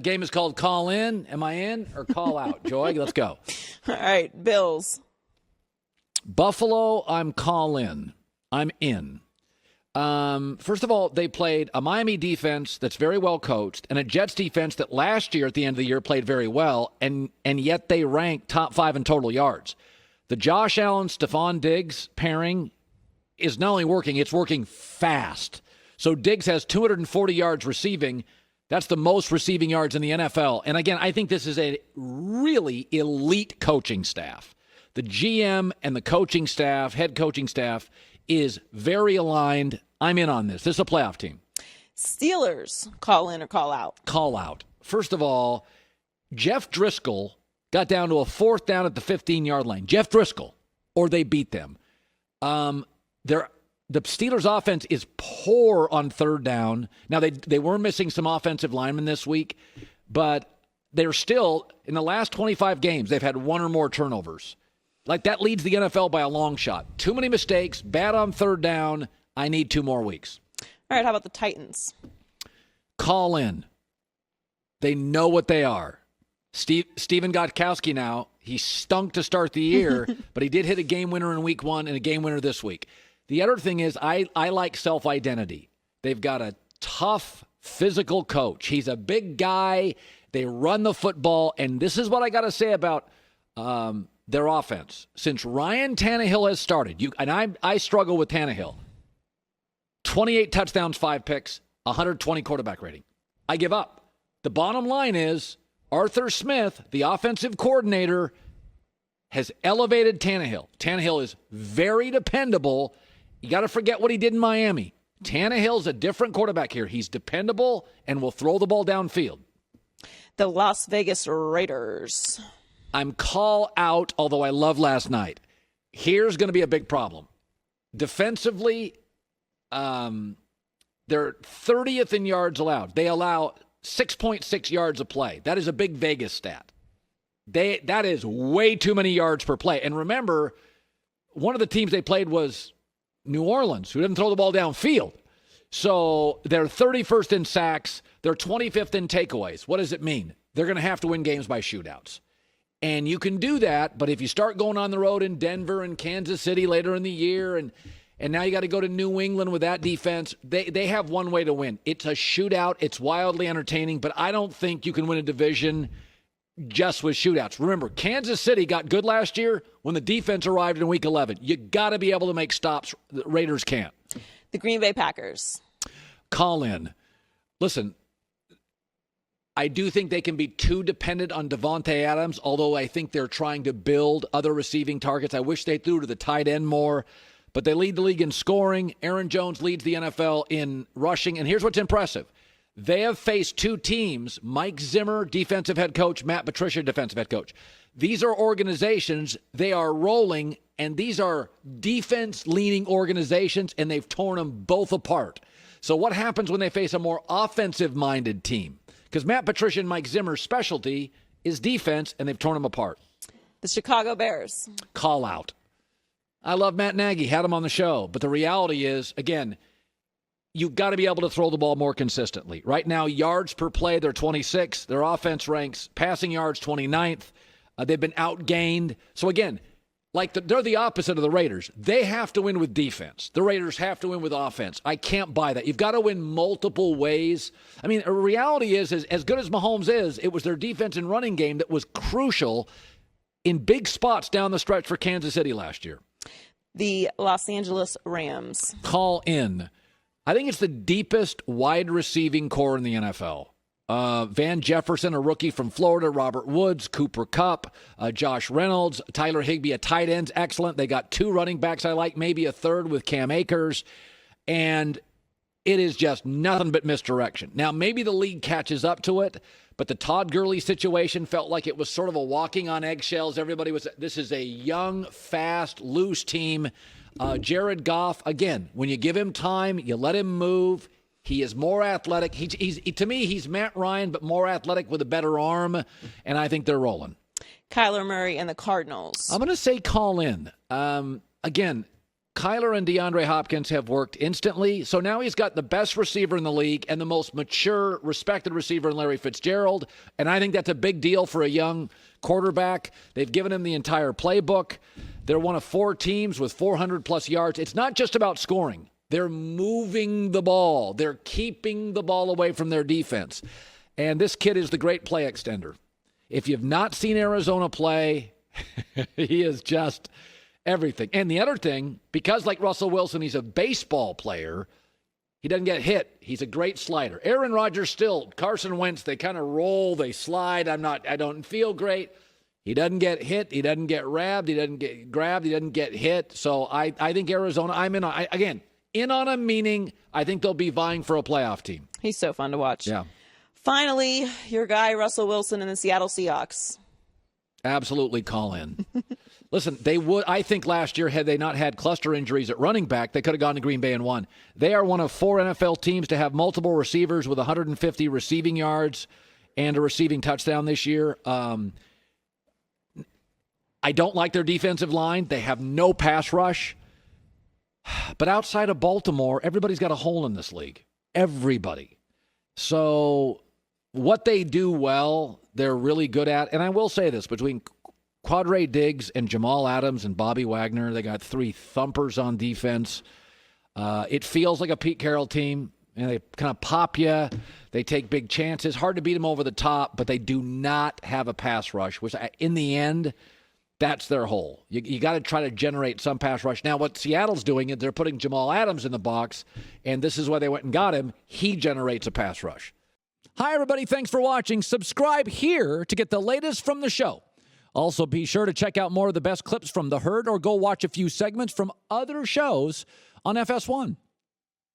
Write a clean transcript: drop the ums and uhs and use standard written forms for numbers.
Game is called Col-In. Am I in or Col-Out? Joy, let's go. All right, Bills. Buffalo, I'm Col-In. I'm in. First of all, they played a Miami defense that's very well coached and a Jets defense that last year at the end of the year played very well, and yet they ranked top 5 in total yards. The Josh Allen, Stephon Diggs pairing is not only working, it's working fast. So Diggs has 240 yards receiving. That's the most receiving yards in the NFL. And again, I think this is a really elite coaching staff. The GM and the coaching staff, head coaching staff, is very aligned. I'm in on this. This is a playoff team. Steelers, call in or call out? Call out. First of all, Jeff Driscoll got down to a 4th down at the 15-yard line. Jeff Driscoll, or they beat them. The Steelers' offense is poor on 3rd down. Now, they were missing some offensive linemen this week, but they're still, in the last 25 games, they've had 1 or more turnovers. Like, that leads the NFL by a long shot. Too many mistakes, bad on 3rd down. I need 2 more weeks. All right, how about the Titans? Col-In. They know what they are. Steven Gostkowski now, he stunk to start the year, but he did hit a game winner in week 1 and a game winner this week. The other thing is I like self-identity. They've got a tough, physical coach. He's a big guy. They run the football, and this is what I got to say about their offense. Since Ryan Tannehill has started, I struggle with Tannehill. 28 touchdowns, 5 picks, 120 quarterback rating. I give up. The bottom line is Arthur Smith, the offensive coordinator, has elevated Tannehill. Tannehill is very dependable. You got to forget what he did in Miami. Tannehill's a different quarterback here. He's dependable and will throw the ball downfield. The Las Vegas Raiders. I'm call out, although I love last night. Here's going to be a big problem. Defensively, they're 30th in yards allowed. They allow 6.6 yards a play. That is a big Vegas stat. That is way too many yards per play. And remember, one of the teams they played was New Orleans, who didn't throw the ball downfield. So they're 31st in sacks. They're 25th in takeaways. What does it mean? They're going to have to win games by shootouts. And you can do that, but if you start going on the road in Denver and Kansas City later in the year, and now you got to go to New England with that defense, they have one way to win. It's a shootout. It's wildly entertaining, but I don't think you can win a division just with shootouts. Remember, Kansas City got good last year when the defense arrived in Week 11. You got to be able to make stops. The Raiders can't. The Green Bay Packers. Col-In. Listen, I do think they can be too dependent on Devontae Adams, although I think they're trying to build other receiving targets. I wish they threw to the tight end more, but they lead the league in scoring. Aaron Jones leads the NFL in rushing, and here's what's impressive. They have faced 2 teams, Mike Zimmer, defensive head coach, Matt Patricia, defensive head coach. These are organizations, they are rolling, and these are defense-leaning organizations, and they've torn them both apart. So what happens when they face a more offensive-minded team? Because Matt Patricia and Mike Zimmer's specialty is defense, and they've torn them apart. The Chicago Bears. Call out. I love Matt Nagy, had him on the show, but the reality is, again, you've got to be able to throw the ball more consistently. Right now, yards per play, they're 26th. Their offense ranks passing yards 29th. They've been outgained. So again, they're the opposite of the Raiders. They have to win with defense. The Raiders have to win with offense. I can't buy that. You've got to win multiple ways. I mean, the reality is as good as Mahomes is, it was their defense and running game that was crucial in big spots down the stretch for Kansas City last year. The Los Angeles Rams. Col-In. I think it's the deepest wide receiving core in the NFL. Van Jefferson, a rookie from Florida, Robert Woods, Cooper Kupp, Josh Reynolds, Tyler Higbee, a tight end's excellent. They got 2 running backs I like, maybe a third with Cam Akers. And it is just nothing but misdirection. Now, maybe the league catches up to it, but the Todd Gurley situation felt like it was sort of a walking on eggshells. This is a young, fast, loose team. Jared Goff, again, when you give him time, you let him move. He is more athletic. To me, he's Matt Ryan, but more athletic with a better arm, and I think they're rolling. Kyler Murray and the Cardinals. I'm going to say Col-In. Again, Kyler and DeAndre Hopkins have worked instantly. So now he's got the best receiver in the league and the most mature, respected receiver in Larry Fitzgerald. And I think that's a big deal for a young quarterback. They've given him the entire playbook. They're one of 4 teams with 400-plus yards. It's not just about scoring. They're moving the ball. They're keeping the ball away from their defense. And this kid is the great play extender. If you've not seen Arizona play, he is just everything. And the other thing, because like Russell Wilson, he's a baseball player, he doesn't get hit. He's a great slider. Aaron Rodgers still, Carson Wentz, they kind of roll, they slide. I don't feel great. He doesn't get hit. He doesn't get grabbed. He doesn't get grabbed. He doesn't get hit. So I think Arizona, I'm in on, in on him, meaning I think they'll be vying for a playoff team. He's so fun to watch. Yeah. Finally, your guy, Russell Wilson and the Seattle Seahawks. Absolutely Col-In. Listen, they would, I think last year, had they not had cluster injuries at running back, they could have gone to Green Bay and won. They are one of 4 NFL teams to have multiple receivers with 150 receiving yards and a receiving touchdown this year. I don't like their defensive line. They have no pass rush. But outside of Baltimore, everybody's got a hole in this league. Everybody. So what they do well, they're really good at. And I will say this, between Quadre Diggs and Jamal Adams and Bobby Wagner, they got 3 thumpers on defense. It feels like a Pete Carroll team. And they kind of pop you. They take big chances. Hard to beat them over the top, but they do not have a pass rush, which in the end, that's their hole. You got to try to generate some pass rush. Now, what Seattle's doing is they're putting Jamal Adams in the box, and this is why they went and got him. He generates a pass rush. Hi, everybody. Thanks for watching. Subscribe here to get the latest from the show. Also, be sure to check out more of the best clips from The Herd or go watch a few segments from other shows on FS1.